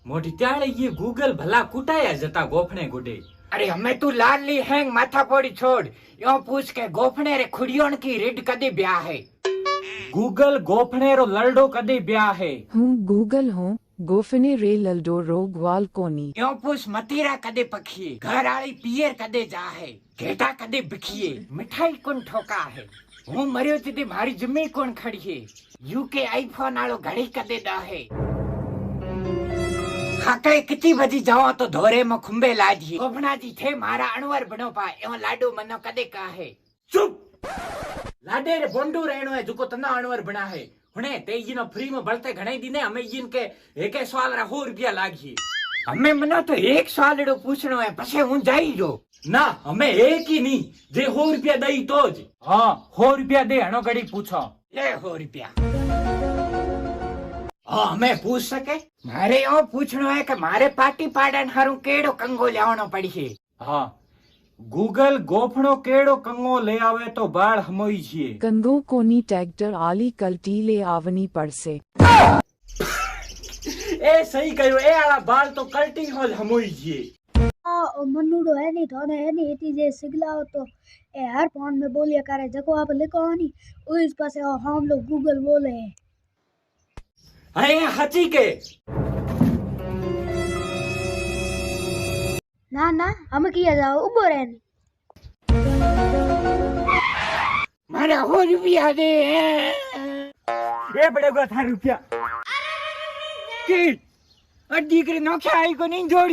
મોટી त्याळे ये गूगल भला कुटाया जता गोफणे गुडे। अरे हमें तू लाडली हैंग माथा पौड़ी छोड़, यो पूछ के गोफणे रे खुड़ियों की रिड कदे ब्याह है। गूगल गोफणे रो लड़डो कदे ब्याह है। हूँ गूगल हूँ गोफने रे लल्डो रोग वाल कोनी। यो पूछ मतीरा कदे पखिए, घर आली पियर कदे जा है, घेटा कदे बिखिए, मिठाई कौन ठोका है, हूँ मरियो तिथे मारी जमी कौन खड़ी है, यूके आईफोन आलो घड़ी कदे दा है। खाके किती बजी जाओ तो धोरे में खुंबे लाजी, गोफना जी थे मारा अणवर बनो पा, एवं लाडो मनो कदे का है। चुप लाडे रे बोंडू रहनो है जुको तना अणवर बना है। हुने ते इनो फ्री में बढ़ते घणे दिने हमें इनके एक सवाल रा 100 रुपया लागी। हमें मनो तो एक सवालड़ो पूछनो है, पछे हूँ जाई जो ना हमें एक ही नहीं जे 100 रुपया दई तो ज। हाँ 100 रुपया दे हनो घड़ी पूछो। ले 100 रुपया। हमें पूछ सके? मारे यो पूछनो है कि मारे पार्टी पाडन हारू केड़ो कंगो लावनो पड़ी है। हाँ गूगल गोफणो केड़ो कंगो ले आवे तो बाळ हमोई छे। कंगो कोनी ट्रैक्टर आली कल्टी ले आवनी पड़से। ए सही कहो ए आला बाळ तो कल्टी होल हमोई छे। मनुड़ो है नहीं थोने है नहीं इतनी जे सिगलाओ तो ए हर फोन में बोलिया करे जको आप लिखो नहीं उस पासे हम लोग गूगल बोले हैं। अरे हची के ना ना हम किया जाओ उबो रहने मारा 100 रुपया दे। ए बड़ेगा था रुपया की अड्डी करे नोखे आई को नहीं जोड़